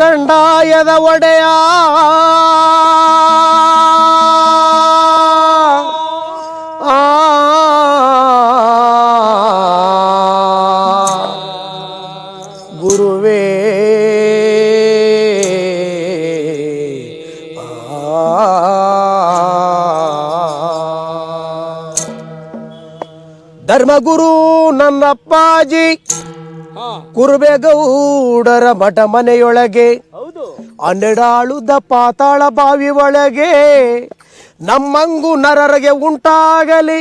ಕಂಡಾಯದ ಒಡೆಯ ಗುರುವೇ ಧರ್ಮಗುರು ನನ್ನಪ್ಪಾಜಿ ಕುರುಬೇಗೌಡರ ಮಠ ಮನೆಯೊಳಗೆ 12 ಆಳುದ ಪಾತಾಳ ಬಾವಿ ಒಳಗೆ ನಮ್ಮಂಗು ನರರಿಗೆ ಉಂಟಾಗಲಿ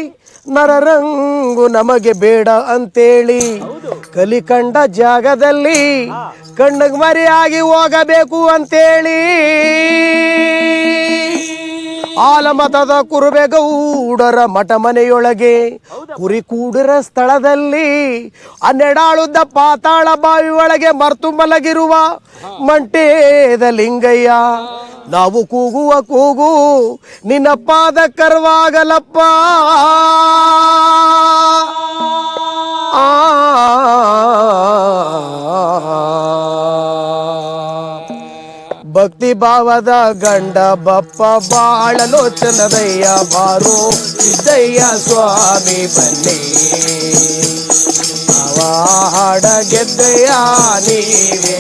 ನರರಂಗು ನಮಗೆ ಬೇಡ ಅಂತೇಳಿ ಕಲಿಕಂಡ ಜಾಗದಲ್ಲಿ ಕಣ್ಣಗ್ ಮರೆಯಾಗಿ ಹೋಗಬೇಕು ಅಂತೇಳಿ ಆಲಮತದ ಕುರುಬೇಗೌಡರ ಮಠ ಮನೆಯೊಳಗೆ ಕುರಿ ಕೂಡರ ಸ್ಥಳದಲ್ಲಿ 12 ಆಳುದ ಪಾತಾಳ ಬಾವಿ ಒಳಗೆ ಮರ್ತು ಮಲಗಿರುವ ಮಂಟೇದ ಲಿಂಗಯ್ಯ ನಾವು ಕೂಗುವ ಕೂಗು ನಿನ್ನ ಪಾದ ಕರವಾಗಲಪ್ಪ. ಭಕ್ತಿ ಭಾವದ ಗಂಡ ಬಪ್ಪ ಬಾಳ ಲೋಚನದಯ್ಯ ಬಾರೋ ಸಿದ್ದಯ್ಯ ಸ್ವಾಮಿ ಬನ್ನಿ ಹಾಡ ಗೆದ್ದಯ್ಯ ನೀವೇ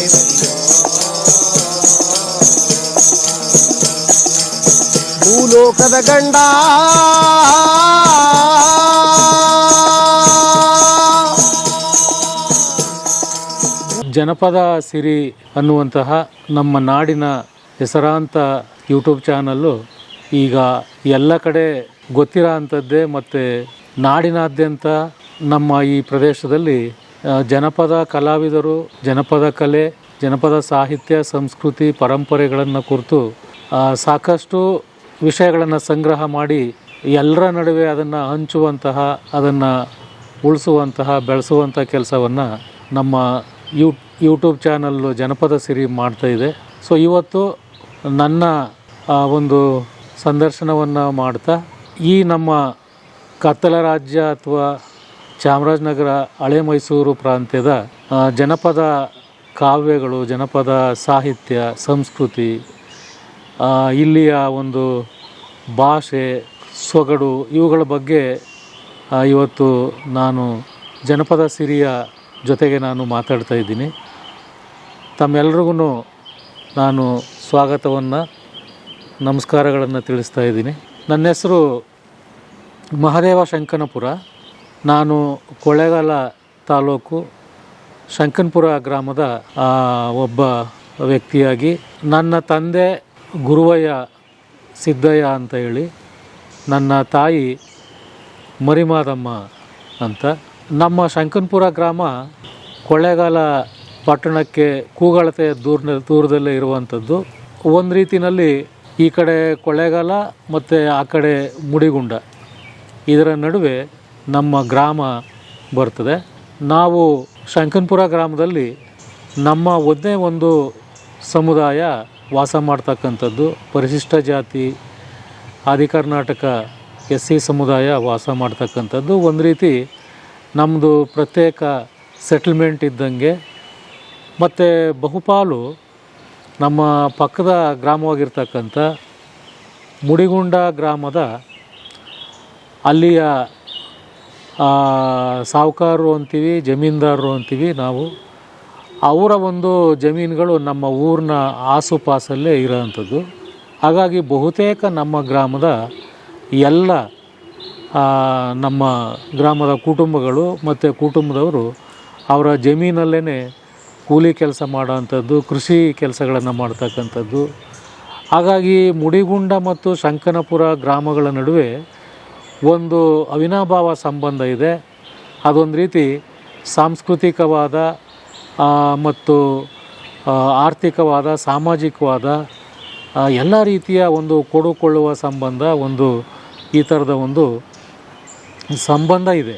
ಭೂಲೋಕದ ಗಂಡ ಜನಪದ ಸಿರಿ ಅನ್ನುವಂತಹ ನಮ್ಮ ನಾಡಿನ ಹೆಸರಾಂತ ಯೂಟ್ಯೂಬ್ ಚಾನಲ್ಲು ಈಗ ಎಲ್ಲ ಕಡೆ ಗೊತ್ತಿರೋ ಅಂಥದ್ದೇ. ಮತ್ತು ನಾಡಿನಾದ್ಯಂತ ನಮ್ಮ ಈ ಪ್ರದೇಶದಲ್ಲಿ ಜನಪದ ಕಲಾವಿದರು, ಜನಪದ ಕಲೆ, ಜನಪದ ಸಾಹಿತ್ಯ, ಸಂಸ್ಕೃತಿ, ಪರಂಪರೆಗಳನ್ನು ಕುರಿತು ಸಾಕಷ್ಟು ವಿಷಯಗಳನ್ನು ಸಂಗ್ರಹ ಮಾಡಿ ಎಲ್ಲರ ನಡುವೆ ಅದನ್ನು ಹಂಚುವಂತಹ, ಅದನ್ನು ಉಳಿಸುವಂತಹ, ಬೆಳೆಸುವಂಥ ಕೆಲಸವನ್ನು ನಮ್ಮ ಯೂಟ್ಯೂಬ್ ಚಾನಲ್ಲು ಜನಪದ ಸಿರಿ ಮಾಡ್ತಾಯಿದೆ. ಸೊ ಇವತ್ತು ನನ್ನ ಒಂದು ಸಂದರ್ಶನವನ್ನು ಮಾಡ್ತಾ ಈ ನಮ್ಮ ಕತ್ತಲ ರಾಜ್ಯ ಅಥವಾ ಚಾಮರಾಜನಗರ ಹಳೆ ಮೈಸೂರು ಪ್ರಾಂತ್ಯದ ಜನಪದ ಕಾವ್ಯಗಳು, ಜನಪದ ಸಾಹಿತ್ಯ, ಸಂಸ್ಕೃತಿ, ಇಲ್ಲಿಯ ಒಂದು ಭಾಷೆ, ಸೊಗಡು, ಇವುಗಳ ಬಗ್ಗೆ ಇವತ್ತು ನಾನು ಜನಪದ ಸಿರಿಯ ಜೊತೆಗೆ ನಾನು ಮಾತಾಡ್ತಾ ಇದ್ದೀನಿ. ತಮ್ಮೆಲ್ರಿಗೂ ನಾನು ಸ್ವಾಗತವನ್ನು, ನಮಸ್ಕಾರಗಳನ್ನು ತಿಳಿಸ್ತಾ ಇದ್ದೀನಿ. ನನ್ನ ಹೆಸರು ಮಹದೇವ ಶಂಕನಪುರ. ನಾನು ಕೊಳ್ಳೇಗಾಲ ತಾಲೂಕು ಶಂಕನಪುರ ಗ್ರಾಮದ ಒಬ್ಬ ವ್ಯಕ್ತಿಯಾಗಿ, ನನ್ನ ತಂದೆ ಗುರುವಯ್ಯ ಸಿದ್ದಯ್ಯ ಅಂತ ಹೇಳಿ, ನನ್ನ ತಾಯಿ ಮರಿಮಾದಮ್ಮ ಅಂತ. ನಮ್ಮ ಶಂಕನಪುರ ಗ್ರಾಮ ಕೊಳ್ಳೇಗಾಲ ಪಟ್ಟಣಕ್ಕೆ ಕೂಗಳತೆಯ ದೂರದಲ್ಲೇ ಇರುವಂಥದ್ದು. ಒಂದು ರೀತಿಯಲ್ಲಿ ಈ ಕಡೆ ಕೊಳ್ಳೇಗಾಲ ಮತ್ತು ಆ ಕಡೆ ಮುಡಿಗುಂಡ, ಇದರ ನಡುವೆ ನಮ್ಮ ಗ್ರಾಮ ಬರ್ತದೆ. ನಾವು ಶಂಕನಪುರ ಗ್ರಾಮದಲ್ಲಿ ನಮ್ಮ ಒಂದೇ ಒಂದು ಸಮುದಾಯ ವಾಸ ಮಾಡ್ತಕ್ಕಂಥದ್ದು. ಪರಿಶಿಷ್ಟ ಜಾತಿ ಆದಿಕರ್ನಾಟಕ SC ಸಮುದಾಯ ವಾಸ ಮಾಡ್ತಕ್ಕಂಥದ್ದು. ಒಂದು ರೀತಿ ನಮ್ಮದು ಪ್ರತ್ಯೇಕ ಸೆಟಲ್ಮೆಂಟ್ ಇದ್ದಂಗೆ. ಮತ್ತು ಬಹುಪಾಲು ನಮ್ಮ ಪಕ್ಕದ ಗ್ರಾಮವಾಗಿರ್ತಕ್ಕಂಥ ಮುಡಿಗುಂಡ ಗ್ರಾಮದ ಅಲ್ಲಿಯ ಸಾಹುಕಾರರು ಅಂತೀವಿ, ಜಮೀನ್ದಾರರು ಅಂತೀವಿ ನಾವು. ಅವರ ಒಂದು ಜಮೀನುಗಳು ನಮ್ಮ ಊರಿನ ಆಸುಪಾಸಲ್ಲೇ ಇರೋವಂಥದ್ದು. ಹಾಗಾಗಿ ಬಹುತೇಕ ನಮ್ಮ ಗ್ರಾಮದ ಎಲ್ಲ ನಮ್ಮ ಗ್ರಾಮದ ಕುಟುಂಬಗಳು ಮತ್ತು ಕುಟುಂಬದವರು ಅವರ ಜಮೀನಲ್ಲೇ ಕೂಲಿ ಕೆಲಸ ಮಾಡೋವಂಥದ್ದು, ಕೃಷಿ ಕೆಲಸಗಳನ್ನು ಮಾಡ್ತಕ್ಕಂಥದ್ದು. ಹಾಗಾಗಿ ಮುಡಿಗುಂಡ ಮತ್ತು ಶಂಕನಪುರ ಗ್ರಾಮಗಳ ನಡುವೆ ಒಂದು ಅವಿನಾಭಾವ ಸಂಬಂಧ ಇದೆ. ಅದೊಂದು ರೀತಿ ಸಾಂಸ್ಕೃತಿಕವಾದ ಮತ್ತು ಆರ್ಥಿಕವಾದ, ಸಾಮಾಜಿಕವಾದ ಎಲ್ಲ ರೀತಿಯ ಒಂದು ಕೊಡುಕೊಳ್ಳುವ ಸಂಬಂಧ, ಒಂದು ಈ ಥರದ ಒಂದು ಸಂಬಂಧ ಇದೆ.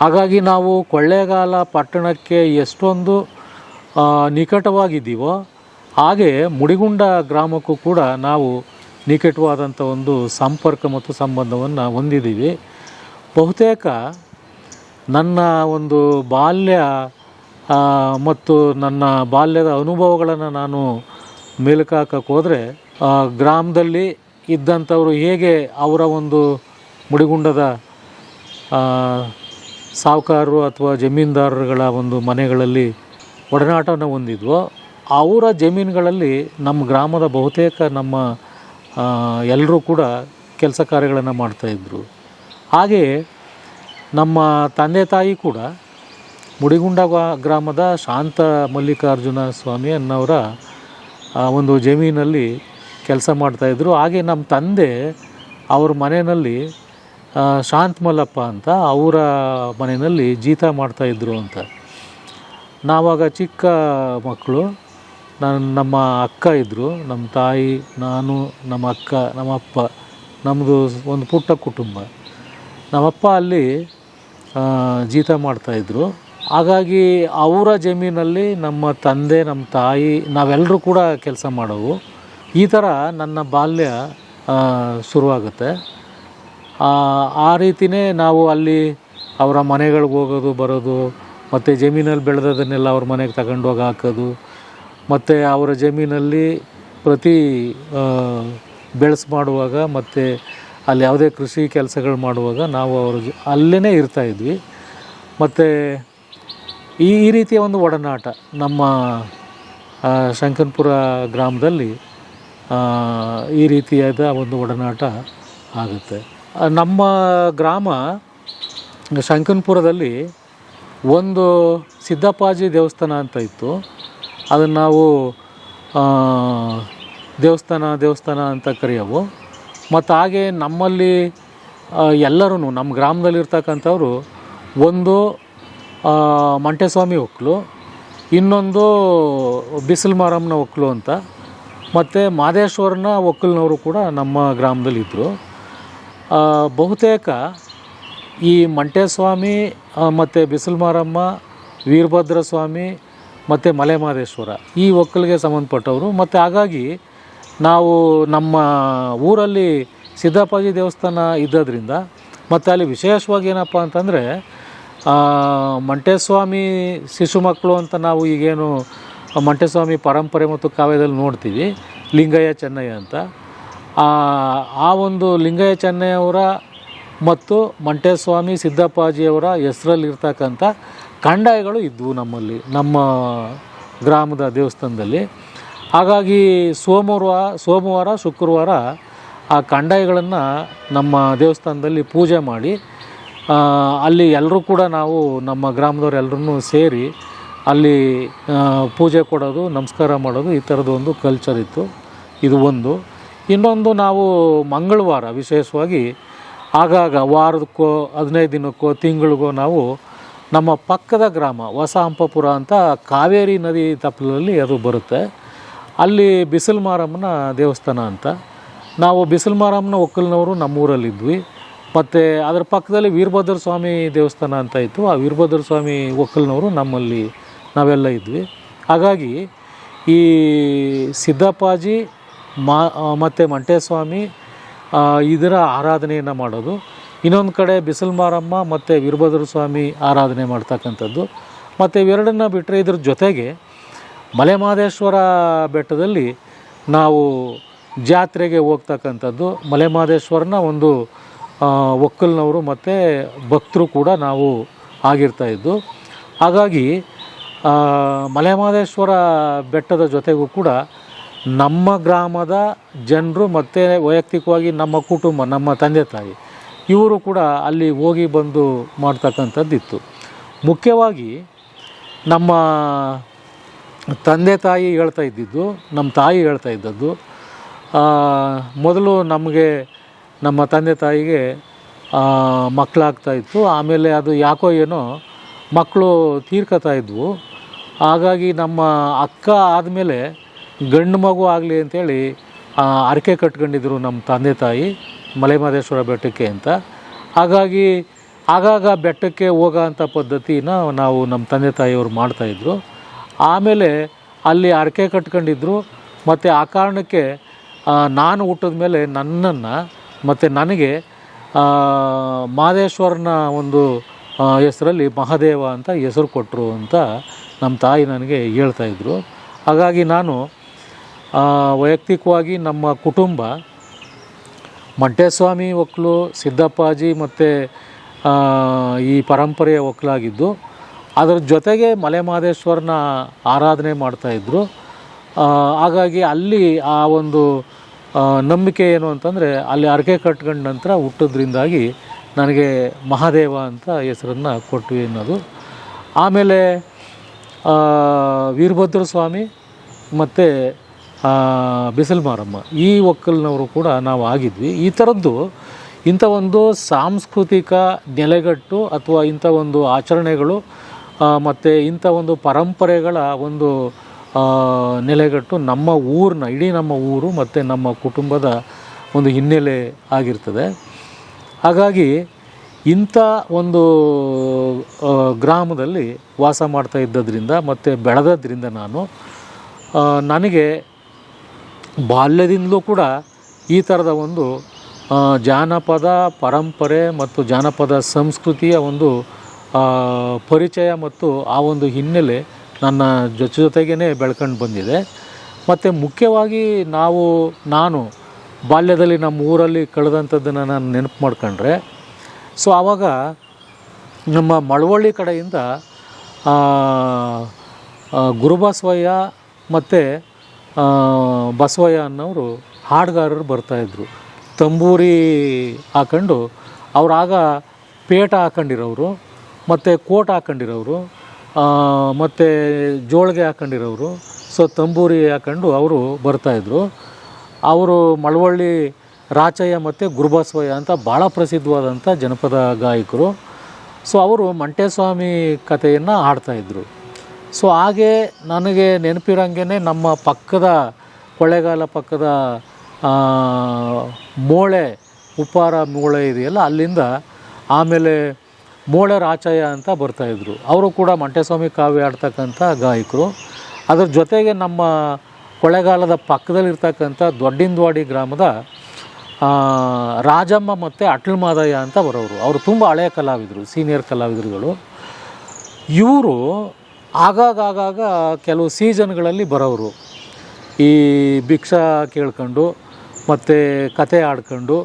ಹಾಗಾಗಿ ನಾವು ಕೊಳ್ಳೇಗಾಲ ಪಟ್ಟಣಕ್ಕೆ ಎಷ್ಟೊಂದು ನಿಕಟವಾಗಿದ್ದೀವೋ ಹಾಗೆ ಮುಡಿಗುಂಡ ಗ್ರಾಮಕ್ಕೂ ಕೂಡ ನಾವು ನಿಕಟವಾದಂಥ ಒಂದು ಸಂಪರ್ಕ ಮತ್ತು ಸಂಬಂಧವನ್ನು ಹೊಂದಿದ್ದೀವಿ. ಬಹುತೇಕ ನನ್ನ ಒಂದು ಬಾಲ್ಯ ಮತ್ತು ನನ್ನ ಬಾಲ್ಯದ ಅನುಭವಗಳನ್ನು ನಾನು ಮೆಲುಕು ಹಾಕಕ್ಕೆ ಹೋದರೆ ಗ್ರಾಮದಲ್ಲಿ ಇದ್ದಂಥವರು ಹೇಗೆ ಅವರ ಒಂದು ಮುಡಿಗುಂಡದ ಸಾಹುಕಾರರು ಅಥವಾ ಜಮೀನ್ದಾರರುಗಳ ಒಂದು ಮನೆಗಳಲ್ಲಿ ಒಡನಾಟವನ್ನು ಹೊಂದಿದ್ವೋ ಅವರ ಜಮೀನುಗಳಲ್ಲಿ ನಮ್ಮ ಗ್ರಾಮದ ಬಹುತೇಕ ನಮ್ಮ ಎಲ್ಲರೂ ಕೂಡ ಕೆಲಸ ಕಾರ್ಯಗಳನ್ನು ಮಾಡ್ತಾಯಿದ್ರು. ಹಾಗೆಯೇ ನಮ್ಮ ತಂದೆ ತಾಯಿ ಕೂಡ ಮುಡಿಗುಂಡ ಗ್ರಾಮದ ಶಾಂತ ಮಲ್ಲಿಕಾರ್ಜುನ ಸ್ವಾಮಿ ಅನ್ನೋರ ಒಂದು ಜಮೀನಲ್ಲಿ ಕೆಲಸ ಮಾಡ್ತಾಯಿದ್ರು. ಹಾಗೆ ನಮ್ಮ ತಂದೆ ಅವ್ರ ಮನೆಯಲ್ಲಿ ಶಾಂತ ಮಲ್ಲಪ್ಪ ಅಂತ ಅವರ ಮನೆಯಲ್ಲಿ ಜೀತ ಮಾಡ್ತಾಯಿದ್ರು ಅಂತ. ನಾವಾಗ ಚಿಕ್ಕ ಮಕ್ಕಳು, ನಮ್ಮ ಅಕ್ಕ ಇದ್ದರು, ನಮ್ಮ ತಾಯಿ, ನಾನು, ನಮ್ಮ ಅಕ್ಕ, ನಮ್ಮಪ್ಪ, ನಮ್ಮದು ಒಂದು ಪುಟ್ಟ ಕುಟುಂಬ. ನಮ್ಮಪ್ಪ ಅಲ್ಲಿ ಜೀತ ಮಾಡ್ತಾಯಿದ್ರು. ಹಾಗಾಗಿ ಅವರ ಜಮೀನಲ್ಲಿ ನಮ್ಮ ತಂದೆ, ನಮ್ಮ ತಾಯಿ, ನಾವೆಲ್ಲರೂ ಕೂಡ ಕೆಲಸ ಮಾಡೋವು. ಈ ಥರ ನನ್ನ ಬಾಲ್ಯ ಶುರುವಾಗುತ್ತೆ. ಆ ರೀತಿಯೇ ನಾವು ಅಲ್ಲಿ ಅವರ ಮನೆಗಳಿಗೆ ಹೋಗೋದು ಬರೋದು, ಮತ್ತು ಜಮೀನಲ್ಲಿ ಬೆಳೆದದನ್ನೆಲ್ಲ ಅವ್ರ ಮನೆಗೆ ತಗೊಂಡೋಗಿ ಹಾಕೋದು, ಮತ್ತು ಅವರ ಜಮೀನಲ್ಲಿ ಪ್ರತಿ ಬೆಳೆಸು ಮಾಡುವಾಗ ಮತ್ತು ಅಲ್ಲಿ ಯಾವುದೇ ಕೃಷಿ ಕೆಲಸಗಳು ಮಾಡುವಾಗ ನಾವು ಅಲ್ಲೇ ಇರ್ತಾಯಿದ್ವಿ. ಮತ್ತು ಈ ರೀತಿಯ ಒಂದು ಒಡನಾಟ ನಮ್ಮ ಶಂಕನಪುರ ಗ್ರಾಮದಲ್ಲಿ ಈ ರೀತಿಯಾದ ಒಂದು ಒಡನಾಟ ಆಗುತ್ತೆ. ನಮ್ಮ ಗ್ರಾಮ ಶಂಕನಪುರದಲ್ಲಿ ಒಂದು ಸಿದ್ದಪ್ಪಾಜಿ ದೇವಸ್ಥಾನ ಅಂತ ಇತ್ತು. ಅದನ್ನು ನಾವು ದೇವಸ್ಥಾನ ಅಂತ ಕರೆಯೋವು. ಮತ್ತು ಹಾಗೆ ನಮ್ಮಲ್ಲಿ ಎಲ್ಲರೂ ನಮ್ಮ ಗ್ರಾಮದಲ್ಲಿರ್ತಕ್ಕಂಥವ್ರು ಒಂದು ಮಂಟೇಸ್ವಾಮಿ ಒಕ್ಕಲು, ಇನ್ನೊಂದು ಬಿಸಿಲು ಮಾರಮ್ಮನ ಒಕ್ಕಲು ಅಂತ, ಮತ್ತು ಮಾದೇಶ್ವರನ ಒಕ್ಕಲಿನವರು ಕೂಡ ನಮ್ಮ ಗ್ರಾಮದಲ್ಲಿದ್ದರು. ಬಹುತೇಕ ಈ ಮಂಟೇಸ್ವಾಮಿ ಮತ್ತು ಬಿಸಿಲು ಮಾರಮ್ಮ, ವೀರಭದ್ರ ಸ್ವಾಮಿ ಮತ್ತು ಮಲೆ ಮಾದೇಶ್ವರ ಈ ಒಕ್ಕಲಿಗೆ ಸಂಬಂಧಪಟ್ಟವರು. ಮತ್ತು ಹಾಗಾಗಿ ನಾವು ನಮ್ಮ ಊರಲ್ಲಿ ಸಿದ್ದಪ್ಪಾಜಿ ದೇವಸ್ಥಾನ ಇದ್ದದ್ರಿಂದ, ಮತ್ತು ಅಲ್ಲಿ ವಿಶೇಷವಾಗಿ ಏನಪ್ಪ ಅಂತಂದರೆ ಮಂಟೇಸ್ವಾಮಿ ಶಿಶು ಮಕ್ಕಳು ಅಂತ ನಾವು ಈಗೇನು ಮಂಟೇಸ್ವಾಮಿ ಪರಂಪರೆ ಮತ್ತು ಕಾವ್ಯದಲ್ಲಿ ನೋಡ್ತೀವಿ, ಲಿಂಗಯ್ಯ ಚೆನ್ನಯ್ಯ ಅಂತ. ಆ ಒಂದು ಲಿಂಗಯ್ಯ ಚೆನ್ನಯ್ಯವರ ಮತ್ತು ಮಂಟೇಸ್ವಾಮಿ ಸಿದ್ದಪ್ಪಾಜಿಯವರ ಹೆಸರಲ್ಲಿರ್ತಕ್ಕಂಥ ಕಂದಾಯಗಳು ಇದ್ದವು ನಮ್ಮಲ್ಲಿ, ನಮ್ಮ ಗ್ರಾಮದ ದೇವಸ್ಥಾನದಲ್ಲಿ. ಹಾಗಾಗಿ ಸೋಮವಾರ ಶುಕ್ರವಾರ ಆ ಕಂದಾಯಗಳನ್ನು ನಮ್ಮ ದೇವಸ್ಥಾನದಲ್ಲಿ ಪೂಜೆ ಮಾಡಿ, ಅಲ್ಲಿ ಎಲ್ಲರೂ ಕೂಡ ನಾವು ನಮ್ಮ ಗ್ರಾಮದವ್ರೆಲ್ಲರೂ ಸೇರಿ ಅಲ್ಲಿ ಪೂಜೆ ಕೊಡೋದು, ನಮಸ್ಕಾರ ಮಾಡೋದು, ಈ ಥರದ್ದು ಒಂದು ಕಲ್ಚರ್ ಇತ್ತು. ಇದು ಒಂದು. ಇನ್ನೊಂದು, ನಾವು ಮಂಗಳವಾರ ವಿಶೇಷವಾಗಿ ಆಗಾಗ ವಾರಕ್ಕೋ 15 ದಿನಕ್ಕೋ ತಿಂಗಳಿಗೋ ನಾವು ನಮ್ಮ ಪಕ್ಕದ ಗ್ರಾಮ ಹೊಸ ಹಂಪಪುರ ಅಂತ ಕಾವೇರಿ ನದಿ ತಪ್ಪಲಲ್ಲಿ ಅದು ಬರುತ್ತೆ. ಅಲ್ಲಿ ಬಿಸಿಲು ಮಾರಮ್ಮನ ದೇವಸ್ಥಾನ ಅಂತ, ನಾವು ಬಿಸಿಲು ಮಾರಮ್ಮನ ಒಕ್ಕಲಿನವರು ನಮ್ಮೂರಲ್ಲಿದ್ವಿ. ಮತ್ತು ಅದರ ಪಕ್ಕದಲ್ಲಿ ವೀರಭದ್ರ ಸ್ವಾಮಿ ದೇವಸ್ಥಾನ ಅಂತ ಇತ್ತು. ಆ ವೀರಭದ್ರ ಸ್ವಾಮಿ ಒಕ್ಕಲಿನವರು ನಾವೆಲ್ಲ ಇದ್ವಿ. ಹಾಗಾಗಿ ಈ ಸಿದ್ದಪ್ಪಾಜಿ ಮತ್ತು ಮಂಟೇಸ್ವಾಮಿ ಇದರ ಆರಾಧನೆಯನ್ನು ಮಾಡೋದು, ಇನ್ನೊಂದು ಕಡೆ ಬಿಸಿಲು ಮಾರಮ್ಮ ಮತ್ತು ವೀರಭದ್ರ ಸ್ವಾಮಿ ಆರಾಧನೆ ಮಾಡ್ತಕ್ಕಂಥದ್ದು. ಮತ್ತು ಇವೆರಡನ್ನು ಬಿಟ್ಟರೆ ಇದ್ರ ಜೊತೆಗೆ ಮಲೆ ಮಾದೇಶ್ವರ ಬೆಟ್ಟದಲ್ಲಿ ನಾವು ಜಾತ್ರೆಗೆ ಹೋಗ್ತಕ್ಕಂಥದ್ದು. ಮಲೆ ಮಾದೇಶ್ವರನ ಒಂದು ಒಕ್ಕಲಿನವರು ಮತ್ತು ಭಕ್ತರು ಕೂಡ ನಾವು ಆಗಿರ್ತಾಯಿದ್ದು. ಹಾಗಾಗಿ ಮಲೆ ಮಾದೇಶ್ವರ ಬೆಟ್ಟದ ಜೊತೆಗೂ ಕೂಡ ನಮ್ಮ ಗ್ರಾಮದ ಜನರು ಮತ್ತು ವೈಯಕ್ತಿಕವಾಗಿ ನಮ್ಮ ಕುಟುಂಬ, ನಮ್ಮ ತಂದೆ ತಾಯಿ ಇವರು ಕೂಡ ಅಲ್ಲಿ ಹೋಗಿ ಬಂದು ಮಾಡ್ತಕ್ಕಂಥದ್ದಿತ್ತು. ಮುಖ್ಯವಾಗಿ ನಮ್ಮ ತಂದೆ ತಾಯಿ ಹೇಳ್ತಾ ಇದ್ದಿದ್ದು, ನಮ್ಮ ತಾಯಿ ಹೇಳ್ತಾ ಇದ್ದದ್ದು, ಮೊದಲು ನಮ್ಮ ತಂದೆ ತಾಯಿಗೆ ಮಕ್ಕಳಾಗ್ತಾಯಿತ್ತು. ಆಮೇಲೆ ಅದು ಯಾಕೋ ಏನೋ ಮಕ್ಕಳು ತೀರ್ಕೊತಾ ಇದ್ವು. ಹಾಗಾಗಿ ನಮ್ಮ ಅಕ್ಕ ಆದಮೇಲೆ ಗಂಡು ಮಗು ಆಗಲಿ ಅಂಥೇಳಿ ಹರಕೆ ಕಟ್ಕೊಂಡಿದ್ರು ನಮ್ಮ ತಂದೆ ತಾಯಿ ಮಲೆ ಮಾದೇಶ್ವರ ಬೆಟ್ಟಕ್ಕೆ ಅಂತ. ಹಾಗಾಗಿ ಆಗಾಗ ಬೆಟ್ಟಕ್ಕೆ ಹೋಗೋ ಅಂಥ ಪದ್ಧತಿನ ನಾವು ನಮ್ಮ ತಂದೆ ತಾಯಿಯವರು ಮಾಡ್ತಾಯಿದ್ರು. ಆಮೇಲೆ ಅಲ್ಲಿ ಹರಕೆ ಕಟ್ಕೊಂಡಿದ್ರು. ಮತ್ತು ಆ ಕಾರಣಕ್ಕೆ ನಾನು ಹುಟ್ಟಿದ ಮೇಲೆ ನನ್ನನ್ನು ಮತ್ತು ನನಗೆ ಮಾದೇಶ್ವರನ ಒಂದು ಹೆಸರಲ್ಲಿ ಮಹಾದೇವ ಅಂತ ಹೆಸರು ಕೊಟ್ಟರು ಅಂತ ನಮ್ಮ ತಾಯಿ ನನಗೆ ಹೇಳ್ತಾಯಿದ್ರು. ಹಾಗಾಗಿ ನಾನು ವೈಯಕ್ತಿಕವಾಗಿ ನಮ್ಮ ಕುಟುಂಬ ಮಂಟೇಸ್ವಾಮಿ ಒಕ್ಕಲು, ಸಿದ್ದಪ್ಪಾಜಿ ಮತ್ತು ಈ ಪರಂಪರೆಯ ಒಕ್ಕಲಾಗಿದ್ದು, ಅದರ ಜೊತೆಗೆ ಮಲೆ ಮಹದೇಶ್ವರನ ಆರಾಧನೆ ಮಾಡ್ತಾಯಿದ್ರು. ಹಾಗಾಗಿ ಅಲ್ಲಿ ಆ ಒಂದು ನಂಬಿಕೆ ಏನು ಅಂತಂದರೆ, ಅಲ್ಲಿ ಹರಕೆ ಕಟ್ಕೊಂಡ ನಂತರ ಹುಟ್ಟಿದ್ರಿಂದಾಗಿ ನನಗೆ ಮಹಾದೇವ ಅಂತ ಹೆಸರನ್ನು ಕೊಟ್ವಿ ಅನ್ನೋದು. ಆಮೇಲೆ ವೀರಭದ್ರ ಸ್ವಾಮಿ ಮತ್ತು ಬಿಸಿಲು ಮಾರಮ್ಮ ಈ ಒಕ್ಕಲಿನವರು ಕೂಡ ನಾವು ಆಗಿದ್ವಿ. ಈ ಥರದ್ದು ಇಂಥ ಒಂದು ಸಾಂಸ್ಕೃತಿಕ ನೆಲೆಗಟ್ಟು ಅಥವಾ ಇಂಥ ಒಂದು ಆಚರಣೆಗಳು ಮತ್ತು ಇಂಥ ಒಂದು ಪರಂಪರೆಗಳ ಒಂದು ನೆಲೆಗಟ್ಟು ನಮ್ಮ ಊರನ್ನ, ಇಡೀ ನಮ್ಮ ಊರು ಮತ್ತು ನಮ್ಮ ಕುಟುಂಬದ ಒಂದು ಹಿನ್ನೆಲೆ ಆಗಿರ್ತದೆ. ಹಾಗಾಗಿ ಇಂಥ ಒಂದು ಗ್ರಾಮದಲ್ಲಿ ವಾಸ ಮಾಡ್ತಾ ಇದ್ದದ್ರಿಂದ ಮತ್ತು ಬೆಳೆದದ್ರಿಂದ ನನಗೆ ಬಾಲ್ಯದಿಂದಲೂ ಕೂಡ ಈ ಥರದ ಒಂದು ಜಾನಪದ ಪರಂಪರೆ ಮತ್ತು ಜಾನಪದ ಸಂಸ್ಕೃತಿಯ ಒಂದು ಪರಿಚಯ ಮತ್ತು ಆ ಒಂದು ಹಿನ್ನೆಲೆ ನನ್ನ ಜೊತೆಗೇ ಬೆಳ್ಕೊಂಡು ಬಂದಿದೆ. ಮತ್ತು ಮುಖ್ಯವಾಗಿ ನಾನು ಬಾಲ್ಯದಲ್ಲಿ ನಮ್ಮ ಊರಲ್ಲಿ ಕಳೆದಂಥದ್ದನ್ನು ನಾನು ನೆನಪು ಮಾಡ್ಕೊಂಡ್ರೆ, ಸೊ ಆವಾಗ ನಮ್ಮ ಮಳವಳ್ಳಿ ಕಡೆಯಿಂದ ಗುರುಬಸವಯ್ಯ ಮತ್ತು ಬಸವಯ್ಯ ಅನ್ನೋರು ಹಾಡುಗಾರರು ಬರ್ತಾಯಿದ್ರು. ತಂಬೂರಿ ಹಾಕೊಂಡು ಅವರಾಗ ಪೇಟ ಹಾಕೊಂಡಿರೋರು ಮತ್ತು ಕೋಟ್ ಹಾಕೊಂಡಿರೋರು ಮತ್ತು ಜೋಳಿಗೆ ಹಾಕೊಂಡಿರೋರು. ಸೊ ತಂಬೂರಿ ಹಾಕೊಂಡು ಅವರು ಬರ್ತಾಯಿದ್ರು. ಅವರು ಮಳವಳ್ಳಿ ರಾಚಯ್ಯ ಮತ್ತು ಗುರುಬಸವಯ್ಯ ಅಂತ ಭಾಳ ಪ್ರಸಿದ್ಧವಾದಂಥ ಜನಪದ ಗಾಯಕರು. ಸೊ ಅವರು ಮಂಟೇಸ್ವಾಮಿ ಕಥೆಯನ್ನು ಹಾಡ್ತಾಯಿದ್ರು. ಸೊ ಹಾಗೆ ನನಗೆ ನೆನಪಿರೋಂಗೆ ನಮ್ಮ ಪಕ್ಕದ ಕೊಳ್ಳೇಗಾಲ ಪಕ್ಕದ ಮೋಳೆ, ಉಪ್ಪಾರ ಮೋಳೆ ಇದೆಯಲ್ಲ, ಅಲ್ಲಿಂದ ಆಮೇಲೆ ಮೋಳೆ ರಾಚಯ್ಯ ಅಂತ ಬರ್ತಾಯಿದ್ರು. ಅವರು ಕೂಡ ಮಂಟೇಸ್ವಾಮಿ ಕಾವ್ಯ ಆಡ್ತಕ್ಕಂಥ ಗಾಯಕರು. ಅದ್ರ ಜೊತೆಗೆ ನಮ್ಮ ಕೊಳ್ಳೇಗಾಲದ ಪಕ್ಕದಲ್ಲಿರ್ತಕ್ಕಂಥ ದೊಡ್ಡಿಂದವಾಡಿ ಗ್ರಾಮದ ರಾಜಮ್ಮ ಮತ್ತು ಅಟ್ಲ ಮಾದಯ್ಯ ಅಂತ ಬರೋರು. ಅವರು ತುಂಬ ಹಳೆಯ ಕಲಾವಿದರು, ಸೀನಿಯರ್ ಕಲಾವಿದರುಗಳು. ಇವರು ಆಗಾಗ ಕೆಲವು ಸೀಸನ್ಗಳಲ್ಲಿ ಬರೋರು. ಈ ಭಿಕ್ಷಾ ಕೇಳ್ಕೊಂಡು ಮತ್ತು ಕತೆ ಆಡ್ಕೊಂಡು,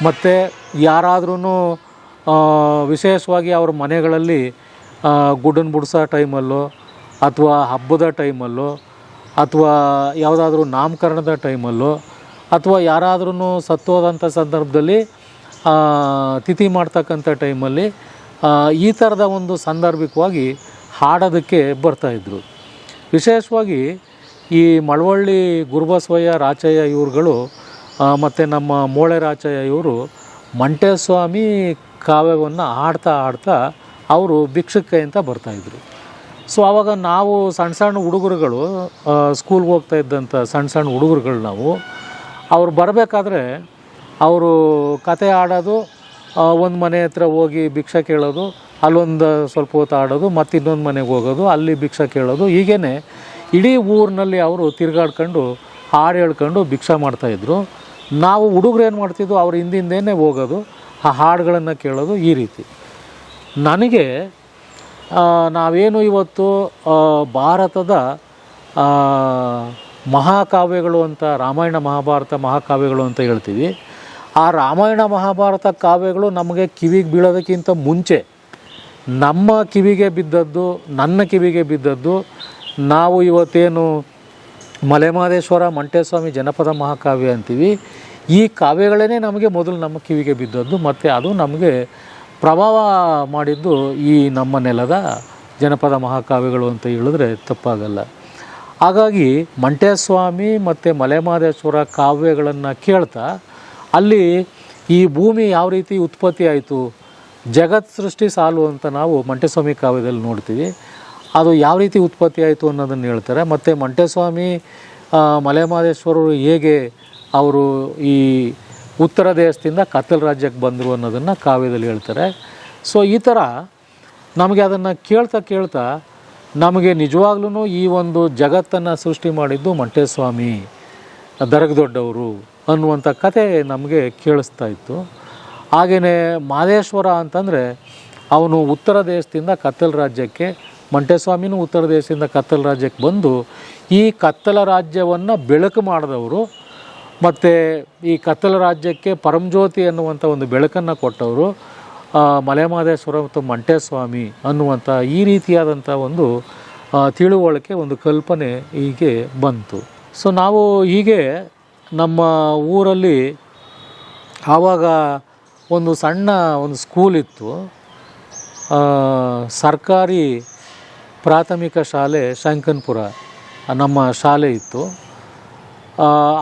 ಮತ್ತು ಯಾರಾದ್ರೂ ವಿಶೇಷವಾಗಿ ಅವ್ರ ಮನೆಗಳಲ್ಲಿ ಗುಡ್ಡನ್ನು ಬಿಡ್ಸೋ ಟೈಮಲ್ಲೋ ಅಥವಾ ಹಬ್ಬದ ಟೈಮಲ್ಲೋ ಅಥವಾ ಯಾವುದಾದ್ರೂ ನಾಮಕರಣದ ಟೈಮಲ್ಲೋ ಅಥವಾ ಯಾರಾದ್ರೂ ಸತ್ತೋದಂಥ ಸಂದರ್ಭದಲ್ಲಿ ತಿಥಿ ಮಾಡ್ತಕ್ಕಂಥ ಟೈಮಲ್ಲಿ ಈ ಥರದ ಒಂದು ಸಾಂದರ್ಭಿಕವಾಗಿ ಹಾಡೋದಕ್ಕೆ ಬರ್ತಾಯಿದ್ರು. ವಿಶೇಷವಾಗಿ ಈ ಮಳವಳ್ಳಿ ಗುರುಬಸವಯ್ಯ ರಾಚಯ್ಯ ಇವ್ರುಗಳು ಮತ್ತು ನಮ್ಮ ಮೋಳೆ ರಾಚಯ್ಯ ಇವರು ಮಂಟೇಸ್ವಾಮಿ ಕಾವ್ಯವನ್ನು ಹಾಡ್ತಾ ಅವರು ಭಿಕ್ಷಕ್ಕೆ ಅಂತ ಬರ್ತಾಯಿದ್ರು. ಸೊ ಆವಾಗ ನಾವು ಸಣ್ಣ ಹುಡುಗರುಗಳು, ಸ್ಕೂಲ್ಗೆ ಹೋಗ್ತಾ ಇದ್ದಂಥ ಸಣ್ಣ ಹುಡುಗರುಗಳು ಅವ್ರು ಬರಬೇಕಾದ್ರೆ ಅವರು ಕತೆ ಆಡೋದು, ಒಂದು ಮನೆ ಹತ್ರ ಹೋಗಿ ಭಿಕ್ಷೆ ಕೇಳೋದು, ಅಲ್ಲೊಂದು ಸ್ವಲ್ಪ ಹೊತ್ತು ಆಡೋದು, ಮತ್ತು ಇನ್ನೊಂದು ಮನೆಗೆ ಹೋಗೋದು, ಅಲ್ಲಿ ಭಿಕ್ಷೆ ಕೇಳೋದು, ಹೀಗೇ ಇಡೀ ಊರಿನಲ್ಲಿ ಅವರು ತಿರುಗಾಡ್ಕೊಂಡು ಹಾಡು ಹೇಳ್ಕೊಂಡು ಭಿಕ್ಷೆ ಮಾಡ್ತಾಯಿದ್ರು. ನಾವು ಹುಡುಗರು ಏನು ಮಾಡ್ತಿದ್ವು, ಅವ್ರ ಹಿಂದಿಂದೇನೆ ಹೋಗೋದು, ಆ ಹಾಡುಗಳನ್ನು ಕೇಳೋದು. ಈ ರೀತಿ ನನಗೆ ನಾವೇನು ಇವತ್ತು ಭಾರತದ ಮಹಾಕಾವ್ಯಗಳು ಅಂತ, ರಾಮಾಯಣ ಮಹಾಭಾರತ ಮಹಾಕಾವ್ಯಗಳು ಅಂತ ಹೇಳ್ತೀವಿ. ಆ ರಾಮಾಯಣ ಮಹಾಭಾರತ ಕಾವ್ಯಗಳು ನಮಗೆ ಕಿವಿಗೆ ಬೀಳೋದಕ್ಕಿಂತ ಮುಂಚೆ ನಮ್ಮ ಕಿವಿಗೆ ಬಿದ್ದದ್ದು, ನನ್ನ ಕಿವಿಗೆ ಬಿದ್ದದ್ದು, ನಾವು ಇವತ್ತೇನು ಮಲೆಮಹದೇಶ್ವರ ಮಂಟೇಸ್ವಾಮಿ ಜನಪದ ಮಹಾಕಾವ್ಯ ಅಂತೀವಿ, ಈ ಕಾವ್ಯಗಳೇ ನಮಗೆ ಮೊದಲು ನಮ್ಮ ಕಿವಿಗೆ ಬಿದ್ದದ್ದು. ಮತ್ತು ಅದು ನಮಗೆ ಪ್ರಭಾವ ಮಾಡಿದ್ದು ಈ ನಮ್ಮ ನೆಲದ ಜನಪದ ಮಹಾಕಾವ್ಯಗಳು ಅಂತ ಹೇಳಿದ್ರೆ ತಪ್ಪಾಗಲ್ಲ. ಹಾಗಾಗಿ ಮಂಟೇಸ್ವಾಮಿ ಮತ್ತು ಮಲೆಮಹದೇಶ್ವರ ಕಾವ್ಯಗಳನ್ನು ಕೇಳ್ತಾ ಅಲ್ಲಿ ಈ ಭೂಮಿ ಯಾವ ರೀತಿ ಉತ್ಪತ್ತಿ ಆಯಿತು, ಜಗತ್ ಸೃಷ್ಟಿ ಸಾಲು ಅಂತ ನಾವು ಮಂಟೇಸ್ವಾಮಿ ಕಾವ್ಯದಲ್ಲಿ ನೋಡ್ತೀವಿ. ಅದು ಯಾವ ರೀತಿ ಉತ್ಪತ್ತಿ ಆಯಿತು ಅನ್ನೋದನ್ನು ಹೇಳ್ತಾರೆ. ಮತ್ತು ಮಂಟೇಸ್ವಾಮಿ ಮಲೆಮಹದೇಶ್ವರರು ಹೇಗೆ ಅವರು ಈ ಉತ್ತರ ದೇಶದಿಂದ ಕತ್ತಲ ರಾಜ್ಯಕ್ಕೆ ಬಂದರು ಅನ್ನೋದನ್ನು ಕಾವ್ಯದಲ್ಲಿ ಹೇಳ್ತಾರೆ. ಸೊ ಈ ಥರ ನಮಗೆ ಅದನ್ನು ಕೇಳ್ತಾ ನಮಗೆ ನಿಜವಾಗ್ಲೂ ಈ ಒಂದು ಜಗತ್ತನ್ನು ಸೃಷ್ಟಿ ಮಾಡಿದ್ದು ಮಂಟೇಸ್ವಾಮಿ ದರಗದೊಡ್ಡವರು ಅನ್ನುವಂಥ ಕತೆ ನಮಗೆ ಕೇಳಿಸ್ತಾ ಇತ್ತು. ಹಾಗೆಯೇ ಮಹದೇಶ್ವರ ಅಂತಂದರೆ ಅವನು ಉತ್ತರ ದೇಶದಿಂದ ಕತ್ತಲ ರಾಜ್ಯಕ್ಕೆ ಮಂಟೇಸ್ವಾಮಿನೂ ಉತ್ತರ ದೇಶದಿಂದ ಕತ್ತಲ ರಾಜ್ಯಕ್ಕೆ ಬಂದು ಈ ಕತ್ತಲ ರಾಜ್ಯವನ್ನು ಬೆಳಕು ಮಾಡಿದವರು ಮತ್ತು ಈ ಕತ್ತಲ ರಾಜ್ಯಕ್ಕೆ ಪರಂಜ್ಯೋತಿ ಅನ್ನುವಂಥ ಒಂದು ಬೆಳಕನ್ನು ಕೊಟ್ಟವರು ಮಲೆಮಹದೇಶ್ವರ ಮತ್ತು ಮಂಟೇಸ್ವಾಮಿ ಅನ್ನುವಂಥ ಈ ರೀತಿಯಾದಂಥ ಒಂದು ತಿಳುವಳಿಕೆ, ಒಂದು ಕಲ್ಪನೆ ಹೀಗೆ ಬಂತು. ಸೊ ನಾವು ಹೀಗೆ ನಮ್ಮ ಊರಲ್ಲಿ ಆವಾಗ ಒಂದು ಸಣ್ಣ ಒಂದು ಸ್ಕೂಲ್ ಇತ್ತು, ಸರ್ಕಾರಿ ಪ್ರಾಥಮಿಕ ಶಾಲೆ ಶಂಕನ್ಪುರ ನಮ್ಮ ಶಾಲೆ ಇತ್ತು.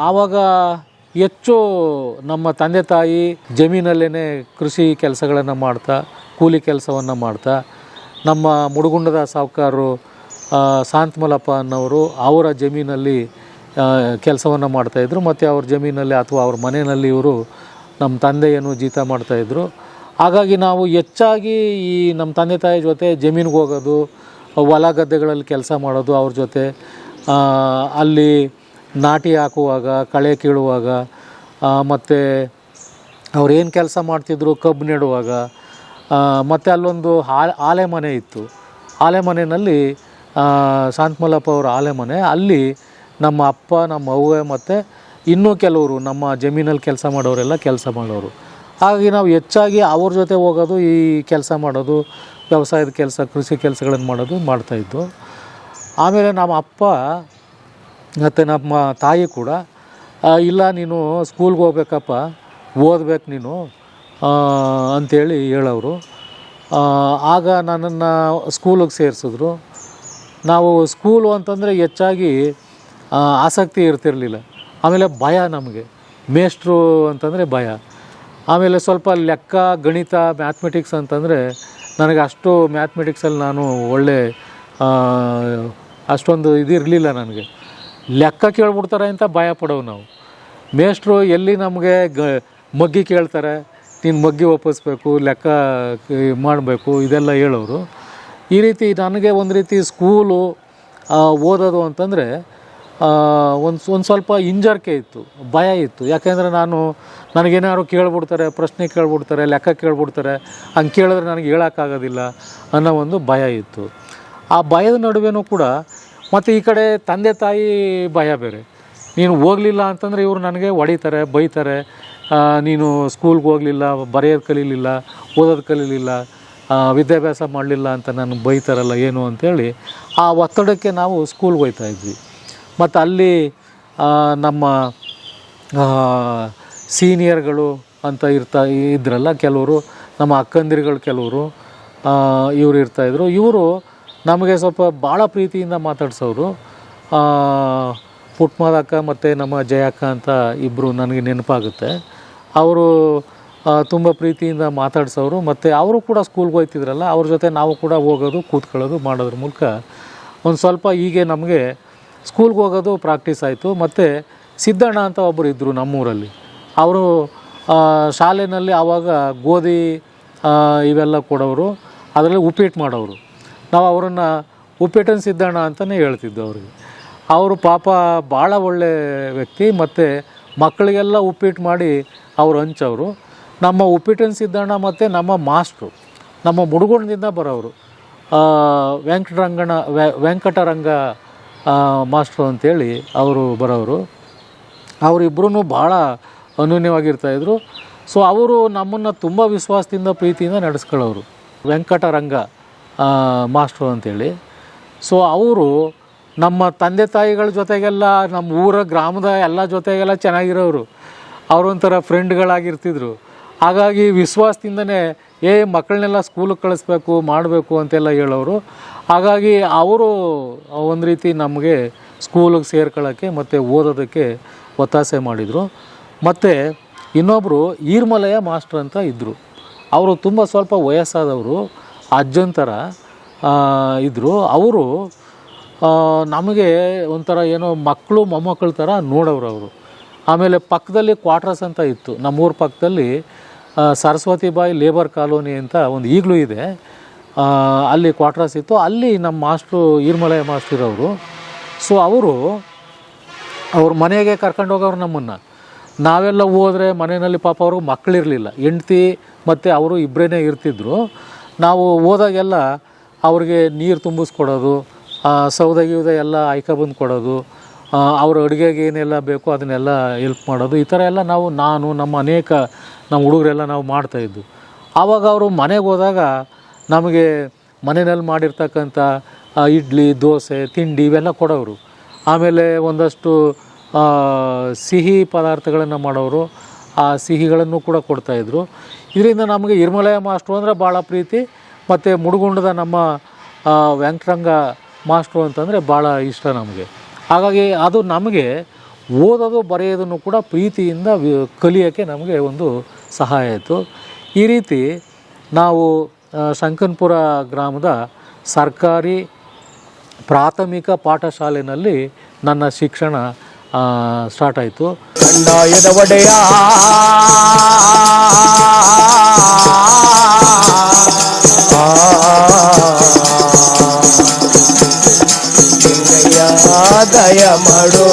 ಆವಾಗ ಹೆಚ್ಚು ನಮ್ಮ ತಂದೆ ತಾಯಿ ಜಮೀನಲ್ಲೇ ಕೃಷಿ ಕೆಲಸಗಳನ್ನು ಮಾಡ್ತಾ, ಕೂಲಿ ಕೆಲಸವನ್ನು ಮಾಡ್ತಾ, ನಮ್ಮ ಮುಡುಗುಂಡದ ಸಾಹುಕಾರರು ಶಾಂತಮಲಪ್ಪ ಅನ್ನೋರು ಅವರ ಜಮೀನಲ್ಲಿ ಕೆಲಸವನ್ನು ಮಾಡ್ತಾಯಿದ್ರು. ಮತ್ತು ಅವ್ರ ಜಮೀನಲ್ಲಿ ಅಥವಾ ಅವ್ರ ಮನೆಯಲ್ಲಿ ಇವರು ನಮ್ಮ ತಂದೆಯನ್ನು ಜೀತ ಮಾಡ್ತಾಯಿದ್ರು. ಹಾಗಾಗಿ ನಾವು ಹೆಚ್ಚಾಗಿ ಈ ನಮ್ಮ ತಂದೆ ತಾಯಿ ಜೊತೆ ಜಮೀನಿಗೆ ಹೋಗೋದು, ಹೊಲ ಗದ್ದೆಗಳಲ್ಲಿ ಕೆಲಸ ಮಾಡೋದು, ಅವ್ರ ಜೊತೆ ಅಲ್ಲಿ ನಾಟಿ ಹಾಕುವಾಗ, ಕಳೆ ಕೀಳುವಾಗ, ಮತ್ತು ಅವ್ರೇನು ಕೆಲಸ ಮಾಡ್ತಿದ್ರು ಕಬ್ಬು ನೆಡುವಾಗ, ಮತ್ತು ಅಲ್ಲೊಂದು ಆಲೆ ಮನೆ ಇತ್ತು. ಆಲೆ ಮನೆಯಲ್ಲಿ ಶಾಂತಮಲಪ್ಪ ಅವರ ಆಲೆ ಮನೆ, ಅಲ್ಲಿ ನಮ್ಮ ಅಪ್ಪ, ನಮ್ಮ ಅವ್ವ ಮತ್ತು ಇನ್ನೂ ಕೆಲವರು ನಮ್ಮ ಜಮೀನಲ್ಲಿ ಕೆಲಸ ಮಾಡೋರೆಲ್ಲ ಕೆಲಸ ಮಾಡೋರು. ಹಾಗಾಗಿ ನಾವು ಹೆಚ್ಚಾಗಿ ಅವ್ರ ಜೊತೆ ಹೋಗೋದು, ಈ ಕೆಲಸ ಮಾಡೋದು, ವ್ಯವಸಾಯದ ಕೆಲಸ, ಕೃಷಿ ಕೆಲಸಗಳನ್ನು ಮಾಡೋದು ಮಾಡ್ತಾಯಿದ್ದು. ಆಮೇಲೆ ನಮ್ಮ ಅಪ್ಪ ಮತ್ತು ನಮ್ಮ ತಾಯಿ ಕೂಡ ಇಲ್ಲ ನೀನು ಸ್ಕೂಲ್ಗೆ ಹೋಗ್ಬೇಕಪ್ಪ, ಓದಬೇಕು ನೀನು ಅಂಥೇಳಿ ಹೇಳೋರು. ಆಗ ನನ್ನನ್ನು ಸ್ಕೂಲಿಗೆ ಸೇರಿಸಿದ್ರು. ನಾವು ಸ್ಕೂಲು ಅಂತಂದರೆ ಹೆಚ್ಚಾಗಿ ಆಸಕ್ತಿ ಇರ್ತಿರಲಿಲ್ಲ. ಆಮೇಲೆ ಭಯ, ನಮಗೆ ಮೇಷ್ಟ್ರು ಅಂತಂದರೆ ಭಯ. ಆಮೇಲೆ ಸ್ವಲ್ಪ ಲೆಕ್ಕ, ಗಣಿತ, ಮ್ಯಾಥಮೆಟಿಕ್ಸ್ ಅಂತಂದರೆ ನನಗೆ ಅಷ್ಟು ಮ್ಯಾಥಮೆಟಿಕ್ಸಲ್ಲಿ ನಾನು ಒಳ್ಳೆ ಅಷ್ಟೊಂದು ಇದಿರಲಿಲ್ಲ ನನಗೆ. ಲೆಕ್ಕ ಕೇಳ್ಬಿಡ್ತಾರೆ ಅಂತ ಭಯ ಪಡೋವು ನಾವು. ಮೇಷ್ಟ್ರು ಎಲ್ಲಿ ನಮಗೆ ಮಗ್ಗಿ ಕೇಳ್ತಾರೆ, ನೀನು ಮಗ್ಗಿ ಒಪ್ಪಿಸ್ಬೇಕು, ಲೆಕ್ಕ ಮಾಡಬೇಕು, ಇದೆಲ್ಲ ಹೇಳೋರು. ಈ ರೀತಿ ನನಗೆ ಒಂದು ರೀತಿ ಸ್ಕೂಲು ಓದೋದು ಅಂತಂದರೆ ಒಂದು ಸ್ವಲ್ಪ ಹಿಂಜರಿಕೆ ಇತ್ತು, ಭಯ ಇತ್ತು. ಯಾಕೆಂದರೆ ನನಗೇನಾದ್ರು ಕೇಳ್ಬಿಡ್ತಾರೆ, ಪ್ರಶ್ನೆ ಕೇಳ್ಬಿಡ್ತಾರೆ, ಲೆಕ್ಕ ಕೇಳ್ಬಿಡ್ತಾರೆ, ಹಂಗೆ ಕೇಳಿದ್ರೆ ನನಗೆ ಹೇಳೋಕ್ಕಾಗೋದಿಲ್ಲ ಅನ್ನೋ ಒಂದು ಭಯ ಇತ್ತು. ಆ ಭಯದ ನಡುವೆನೂ ಕೂಡ ಮತ್ತು ಈ ಕಡೆ ತಂದೆ ತಾಯಿ ಭಯ ಬೇರೆ. ನೀನು ಹೋಗಲಿಲ್ಲ ಅಂತಂದರೆ ಇವರು ನನಗೆ ಹೊಡಿತಾರೆ, ಬೈತಾರೆ, ನೀನು ಸ್ಕೂಲ್ಗೆ ಹೋಗಲಿಲ್ಲ, ಬರೆಯೋದು ಕಲೀಲಿಲ್ಲ, ಓದೋದು ಕಲೀಲಿಲ್ಲ, ವಿದ್ಯಾಭ್ಯಾಸ ಮಾಡಲಿಲ್ಲ ಅಂತ ನಾನು ಬೈತಾರಲ್ಲ ಏನು ಅಂಥೇಳಿ ಆ ಒತ್ತಡಕ್ಕೆ ನಾವು ಸ್ಕೂಲ್ಗೆ ಹೋಗ್ತಾಯಿದ್ವಿ. ಮತ್ತು ಅಲ್ಲಿ ನಮ್ಮ ಸೀನಿಯರ್ಗಳು ಅಂತ ಇದ್ರಲ್ಲ ಕೆಲವರು, ನಮ್ಮ ಅಕ್ಕಂದಿರುಗಳು ಕೆಲವರು ಇವರು ಇರ್ತಾಯಿದ್ರು. ಇವರು ನಮಗೆ ಸ್ವಲ್ಪ ಭಾಳ ಪ್ರೀತಿಯಿಂದ ಮಾತಾಡ್ಸೋರು. ಪುಟ್ಮಾದಕ್ಕ ಮತ್ತು ನಮ್ಮ ಜಯಕ್ಕ ಅಂತ ಇಬ್ಬರು ನನಗೆ ನೆನಪಾಗುತ್ತೆ. ಅವರು ತುಂಬ ಪ್ರೀತಿಯಿಂದ ಮಾತಾಡ್ಸೋರು. ಮತ್ತು ಅವರು ಕೂಡ ಸ್ಕೂಲ್ಗೆ ಹೋಗ್ತಿದ್ರಲ್ಲ, ಅವ್ರ ಜೊತೆ ನಾವು ಕೂಡ ಹೋಗೋದು, ಕೂತ್ಕೊಳ್ಳೋದು ಮಾಡೋದ್ರ ಮೂಲಕ ಒಂದು ಸ್ವಲ್ಪ ಹೀಗೆ ನಮಗೆ ಸ್ಕೂಲ್ಗೆ ಹೋಗೋದು ಪ್ರಾಕ್ಟೀಸ್ ಆಯಿತು. ಮತ್ತು ಸಿದ್ದಣ್ಣ ಅಂತ ಒಬ್ಬರು ಇದ್ದರು ನಮ್ಮೂರಲ್ಲಿ. ಅವರು ಶಾಲೆಯಲ್ಲಿ ಆವಾಗ ಗೋಧಿ ಇವೆಲ್ಲ ಕೊಡೋರು, ಅದರಲ್ಲಿ ಉಪ್ಪಿಟ್ಟು ಮಾಡೋರು. ನಾವು ಅವರನ್ನು ಉಪ್ಪಿಟ್ಟಿನ ಸಿದ್ದಣ್ಣ ಅಂತಲೇ ಹೇಳ್ತಿದ್ದು ಅವ್ರಿಗೆ. ಅವರು ಪಾಪ ಭಾಳ ಒಳ್ಳೆ ವ್ಯಕ್ತಿ. ಮತ್ತು ಮಕ್ಕಳಿಗೆಲ್ಲ ಉಪ್ಪಿಟ್ಟು ಮಾಡಿ ಅವರು ಹಂಚವರು. ನಮ್ಮ ಉಪ್ಪಿಟ್ಟಿನ ಸಿದ್ದಣ್ಣ ಮತ್ತು ನಮ್ಮ ಮಾಸ್ಟ್ರು ನಮ್ಮ ಮುಡುಗುಣದಿಂದ ಬರೋರು, ವೆಂಕಟರಂಗ ಮಾಸ್ಟ್ರು ಅಂಥೇಳಿ ಅವರು ಬರೋರು. ಅವರಿಬ್ಬರೂ ಭಾಳ ಅನ್ಯೋನ್ಯವಾಗಿರ್ತಾಯಿದ್ರು. ಸೊ ಅವರು ನಮ್ಮನ್ನು ತುಂಬ ವಿಶ್ವಾಸದಿಂದ, ಪ್ರೀತಿಯಿಂದ ನಡೆಸ್ಕೊಳ್ಳೋರು, ವೆಂಕಟರಂಗ ಮಾಸ್ಟ್ರು ಅಂಥೇಳಿ. ಸೊ ಅವರು ನಮ್ಮ ತಂದೆ ತಾಯಿಗಳ ಜೊತೆಗೆಲ್ಲ, ನಮ್ಮ ಊರ ಗ್ರಾಮದ ಎಲ್ಲ ಜೊತೆಗೆಲ್ಲ ಚೆನ್ನಾಗಿರೋರು. ಅವರೊಂಥರ ಫ್ರೆಂಡ್ಗಳಾಗಿರ್ತಿದ್ರು. ಹಾಗಾಗಿ ವಿಶ್ವಾಸದಿಂದನೇ ಮಕ್ಕಳನ್ನೆಲ್ಲ ಸ್ಕೂಲಿಗೆ ಕಳಿಸ್ಬೇಕು, ಮಾಡಬೇಕು ಅಂತೆಲ್ಲ ಹೇಳೋರು. ಹಾಗಾಗಿ ಅವರು ಒಂದು ರೀತಿ ನಮಗೆ ಸ್ಕೂಲಿಗೆ ಸೇರ್ಕೊಳ್ಳೋಕ್ಕೆ ಮತ್ತು ಓದೋದಕ್ಕೆ ಒತ್ತಾಸೆ ಮಾಡಿದರು. ಮತ್ತು ಇನ್ನೊಬ್ಬರು ಈರ್ಮಲಯ್ಯ ಮಾಸ್ಟ್ರ್ ಅಂತ ಇದ್ದರು. ಅವರು ತುಂಬ ಸ್ವಲ್ಪ ವಯಸ್ಸಾದವರು, ಅಜ್ಜನ ಥರ ಇದ್ದರು. ಅವರು ನಮಗೆ ಒಂಥರ ಏನೋ ಮಕ್ಕಳು ಮೊಮ್ಮಕ್ಕಳ ಥರ ನೋಡೋರು ಅವರು. ಆಮೇಲೆ ಪಕ್ಕದಲ್ಲಿ ಕ್ವಾರ್ಟರ್ಸ್ ಅಂತ ಇತ್ತು, ನಮ್ಮೂರ ಪಕ್ಕದಲ್ಲಿ ಸರಸ್ವತಿ ಬಾಯಿ ಲೇಬರ್ ಕಾಲೋನಿ ಅಂತ ಒಂದು ಈಗಲೂ ಇದೆ, ಅಲ್ಲಿ ಕ್ವಾರ್ಟರ್ಸ್ ಇತ್ತು. ಅಲ್ಲಿ ನಮ್ಮ ಮಾಸ್ಟ್ರು ಈರ್ಮಲಯ್ಯ ಮಾಸ್ಟ್ರು ಇರೋರು. ಸೊ ಅವ್ರ ಮನೆಗೆ ಕರ್ಕೊಂಡು ಹೋಗೋರು ನಮ್ಮನ್ನು. ನಾವೆಲ್ಲ ಹೋದರೆ ಮನೆಯಲ್ಲಿ ಪಾಪ ಅವ್ರಿಗೆ ಮಕ್ಕಳಿರಲಿಲ್ಲ, ಹೆಂಡ್ತಿ ಮತ್ತು ಅವರು ಇಬ್ಬರೇ ಇರ್ತಿದ್ರು. ನಾವು ಹೋದಾಗೆಲ್ಲ ಅವ್ರಿಗೆ ನೀರು ತುಂಬಿಸ್ಕೊಡೋದು, ಸೌದೆ ಗಿವ್ದೆ ಎಲ್ಲ ಬಂದು ಕೊಡೋದು, ಅವ್ರ ಅಡುಗೆಗೆ ಏನೆಲ್ಲ ಬೇಕೋ ಅದನ್ನೆಲ್ಲ ಹೆಲ್ಪ್ ಮಾಡೋದು, ಈ ಥರ ಎಲ್ಲ ನಾನು ನಮ್ಮ ಅನೇಕ ನಮ್ಮ ಹುಡುಗರೆಲ್ಲ ನಾವು ಮಾಡ್ತಾಯಿದ್ದು. ಆವಾಗ ಅವರು ಮನೆಗೆ ಹೋದಾಗ ನಮಗೆ ಮನೆಯಲ್ಲಿ ಮಾಡಿರ್ತಕ್ಕಂಥ ಇಡ್ಲಿ, ದೋಸೆ, ತಿಂಡಿ ಇವೆಲ್ಲ ಕೊಡೋರು. ಆಮೇಲೆ ಒಂದಷ್ಟು ಸಿಹಿ ಪದಾರ್ಥಗಳನ್ನು ಮಾಡೋರು, ಆ ಸಿಹಿಗಳನ್ನು ಕೂಡ ಕೊಡ್ತಾಯಿದ್ರು. ಇದರಿಂದ ನಮಗೆ ಹಿರಮಲಯ್ಯ ಮಾಸ್ಟ್ರು ಅಂದರೆ ಭಾಳ ಪ್ರೀತಿ. ಮತ್ತು ಮುಡುಗುಂಡದ ನಮ್ಮ ವೆಂಕಟರಂಗ ಮಾಸ್ಟ್ರು ಅಂತಂದರೆ ಭಾಳ ಇಷ್ಟ ನಮಗೆ. ಹಾಗಾಗಿ ಅದು ನಮಗೆ ಓದೋದು ಬರೆಯೋದನ್ನು ಕೂಡ ಪ್ರೀತಿಯಿಂದ ಕಲಿಯೋಕ್ಕೆ ನಮಗೆ ಒಂದು ಸಹಾಯ ಆಯಿತು. ಈ ರೀತಿ ನಾವು ಶಂಕನಪುರ ಗ್ರಾಮದ ಸರ್ಕಾರಿ ಪ್ರಾಥಮಿಕ ಪಾಠಶಾಲೆಯಲ್ಲಿ ನನ್ನ ಶಿಕ್ಷಣ ಸ್ಟಾರ್ಟ್ ಆಯಿತು. ಕಂದಾಯದ ಒಡೆಯ ದಯ ಮಾಡು